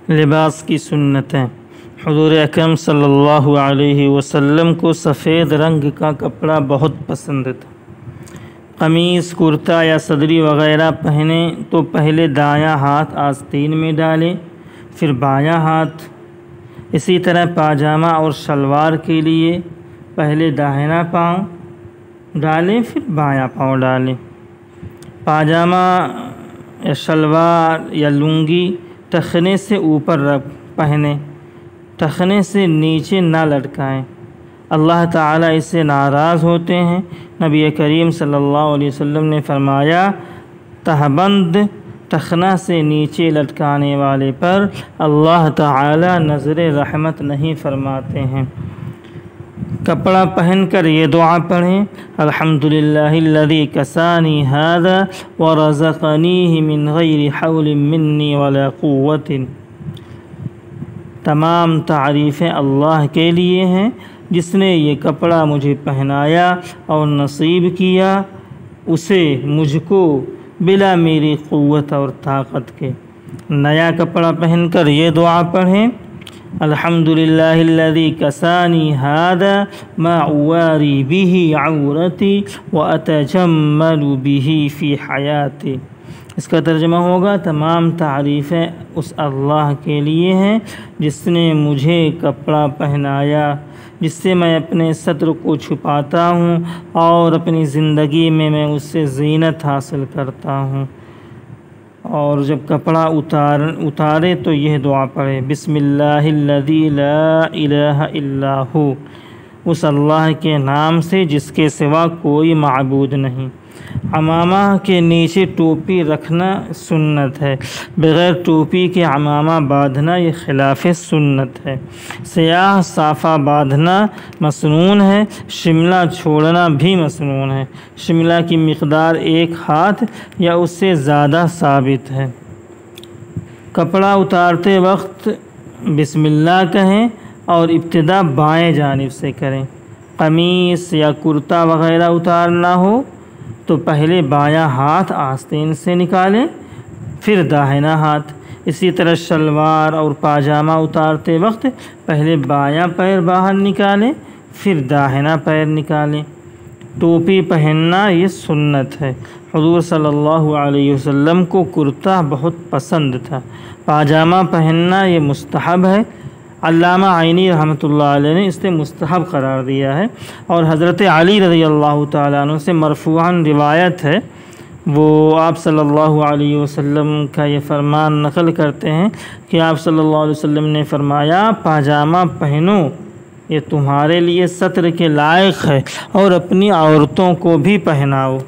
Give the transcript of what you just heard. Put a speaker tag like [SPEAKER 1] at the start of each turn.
[SPEAKER 1] لباس کی سنتیں۔ حضور اکرم صلی اللہ علیہ وسلم کو سفید رنگ کا کپڑا بہت پسند تھا۔ قمیص، کرتا یا صدری وغیرہ پہنیں تو پہلے دایاں ہاتھ آستین میں ڈالیں، پھر بایاں ہاتھ۔ اسی طرح پاجامہ اور شلوار کے لیے پہلے داہنا پاؤں ڈالیں، پھر بایاں پاؤں ڈالیں۔ پاجامہ یا شلوار یا لنگی ٹخنے سے اوپر پہنیں، ٹخنے سے نیچے نہ لٹکائیں، اللہ تعالیٰ اس سے ناراض ہوتے ہیں۔ نبی کریم صلی اللہ علیہ وسلم نے فرمایا، تہبند ٹخنا سے نیچے لٹکانے والے پر اللہ تعالیٰ نظر رحمت نہیں فرماتے ہیں۔ کپڑا پہن کر یہ دعا پڑھیں، الحمدللہ الذی کسانی ھذا ورزقنیہ من غیر حول منی ولا قوت۔ تمام تعریفیں اللہ کے لیے ہیں جس نے یہ کپڑا مجھے پہنایا اور نصیب کیا اسے مجھ کو بلا میری قوت اور طاقت کے۔ نیا کپڑا پہن کر یہ دعا پڑھیں، الحمدللہ الذی کسانی ھذا ما اواری بہ عورتی واتجمل بہ فی حیاتی۔ اس کا ترجمہ ہوگا، تمام تعریفیں اس اللہ کے لیے ہیں جس نے مجھے کپڑا پہنایا جس سے میں اپنے ستر کو چھپاتا ہوں اور اپنی زندگی میں اس سے زینت حاصل کرتا ہوں۔ اور جب کپڑا اتارے تو یہ دعا پڑھے، بسم اللہ الذی لا الہ الا ہو، اس اللہ کے نام سے جس کے سوا کوئی معبود نہیں۔ عمامہ کے نیچے ٹوپی رکھنا سنت ہے، بغیر ٹوپی کے عمامہ باندھنا یہ خلاف سنت ہے۔ سیاہ صافہ باندھنا مسنون ہے، شملہ چھوڑنا بھی مسنون ہے۔ شملہ کی مقدار 1 ہاتھ یا اس سے زیادہ ثابت ہے۔ کپڑا اتارتے وقت بسم اللہ کہیں اور ابتدا بائیں جانب سے کریں۔ قمیص یا کرتا وغیرہ اتارنا ہو تو پہلے بایاں ہاتھ آستین سے نکالیں، پھر داہنا ہاتھ۔ اسی طرح شلوار اور پاجامہ اتارتے وقت پہلے بایاں پیر باہر نکالیں، پھر داہنا پیر نکالیں۔ ٹوپی پہننا یہ سنت ہے۔ حضور صلی اللہ علیہ وسلم کو کرتا بہت پسند تھا۔ پاجامہ پہننا یہ مستحب ہے۔ علامہ عینی رحمۃ اللہ علیہ نے اسے مستحب قرار دیا ہے، اور حضرت علی رضی اللہ تعالیٰ عنہ سے مرفوعاً روایت ہے، وہ آپ صلی اللہ علیہ وسلم کا یہ فرمان نقل کرتے ہیں کہ آپ صلی اللہ علیہ وسلم نے فرمایا، پاجامہ پہنو، یہ تمہارے لیے ستر کے لائق ہے، اور اپنی عورتوں کو بھی پہناؤ۔